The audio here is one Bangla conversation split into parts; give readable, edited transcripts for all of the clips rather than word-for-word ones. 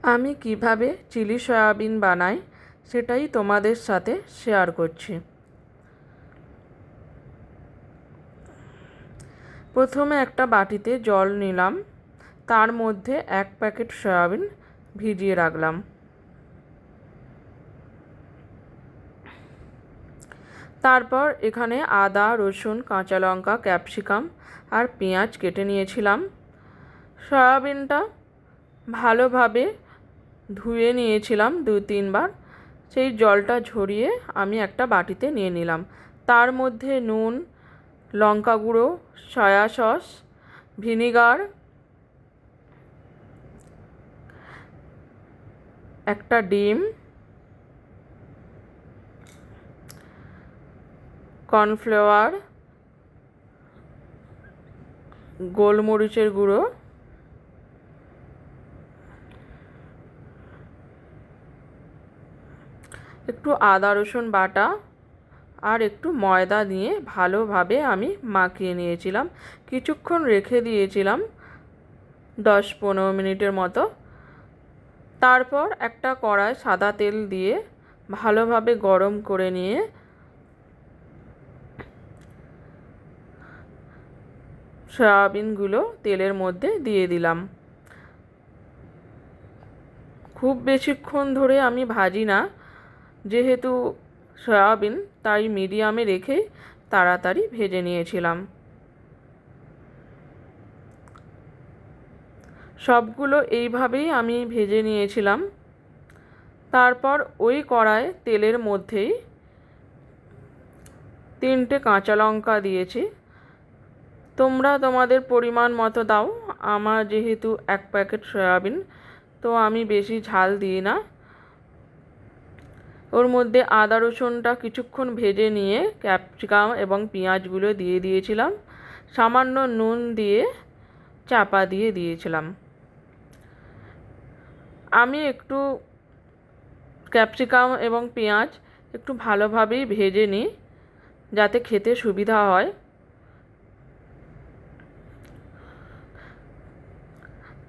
আমি কিভাবে চিলি সয়াবিন বানাই সেটাই তোমাদের সাথে শেয়ার করছি। প্রথমে একটা বাটিতে জল নিলাম, তার মধ্যে 1 প্যাকেট সয়াবিন ভিজিয়ে রাখলাম। তারপর এখানে আদা, রসুন, কাঁচা লঙ্কা, ক্যাপসিকাম আর পেঁয়াজ কেটে নিয়েছিলাম। সয়াবিনটা ভালোভাবে ধুয়ে নিয়েছিলাম 2-3 বার। সেই জলটা ঝরিয়ে আমি একটা বাটিতে নিয়ে নিলাম। তার মধ্যে নুন, লঙ্কা গুঁড়ো, সয়া সস, ভিনিগার, একটা ডিম, কর্নফ্লাওয়ার, গোলমরিচের গুঁড়ো, একটু আদা রসুন বাটা আর একটু ময়দা নিয়ে ভালোভাবে আমি মাখিয়ে নিয়েছিলাম। কিছুক্ষণ রেখে দিয়েছিলাম 10-15 মিনিটের মতো। তারপর একটা কড়ায় সাদা তেল দিয়ে ভালোভাবে গরম করে নিয়ে সয়াবিনগুলো তেলের মধ্যে দিয়ে দিলাম। খুব বেশিক্ষণ ধরে আমি ভাজি না, যেহেতু সয়াবিন, তাই মিডিয়ামে রেখে তাড়াতাড়ি ভেজে নিয়েছিলাম। সবগুলো এইভাবেই আমি ভেজে নিয়েছিলাম। তারপর ওই কড়ায় তেলের মধ্যেই 3টে কাঁচা লঙ্কা দিয়েছি। তোমরা তোমাদের পরিমাণ মতো দাও। আমার যেহেতু 1 প্যাকেট সয়াবিন, তো আমি বেশি ঝাল দিই না। ওর মধ্যে আদা রসুনটা কিছুক্ষণ ভেজে নিয়ে ক্যাপসিকাম এবং পেঁয়াজগুলো দিয়ে দিয়েছিলাম। সামান্য নুন দিয়ে চাপা দিয়ে দিয়েছিলাম। আমি একটু ক্যাপসিকাম এবং পেঁয়াজ একটু ভালোভাবেই ভেজে নিই, যাতে খেতে সুবিধা হয়।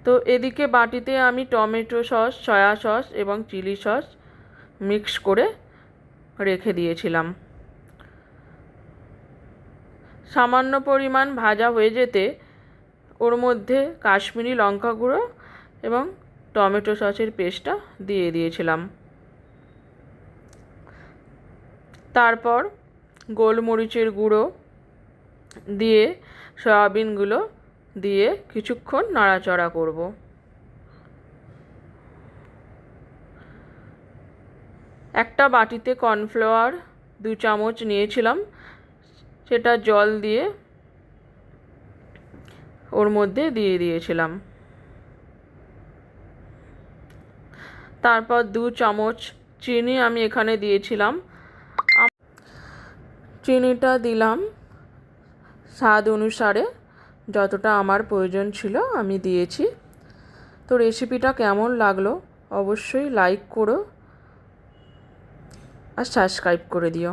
তো এদিকে বাটিতে আমি টমেটো সস, সয়া সস এবং চিলি সস মিক্স করে রেখে দিয়েছিলাম। সামান্য পরিমাণ ভাজা হয়ে যেতে ওর মধ্যে কাশ্মীরি লঙ্কা গুঁড়ো এবং টমেটো সসের পেস্টটা দিয়ে দিয়েছিলাম। তারপর গোলমরিচের গুঁড়ো দিয়ে সয়াবিনগুলো দিয়ে কিছুক্ষণ নাড়াচাড়া করব। একটা বাটিতে কর্নফ্লাওয়ার 2 চামচ নিয়েছিলাম, সেটা জল দিয়ে ওর মধ্যে দিয়ে দিয়েছিলাম। তারপর 2 চামচ চিনি আমি এখানে দিয়েছিলাম। চিনিটা দিলাম স্বাদ অনুসারে, যতটা আমার প্রয়োজন ছিল আমি দিয়েছি। তো রেসিপিটা কেমন লাগলো অবশ্যই লাইক করো আর সাবস্ক্রাইব করে দিও।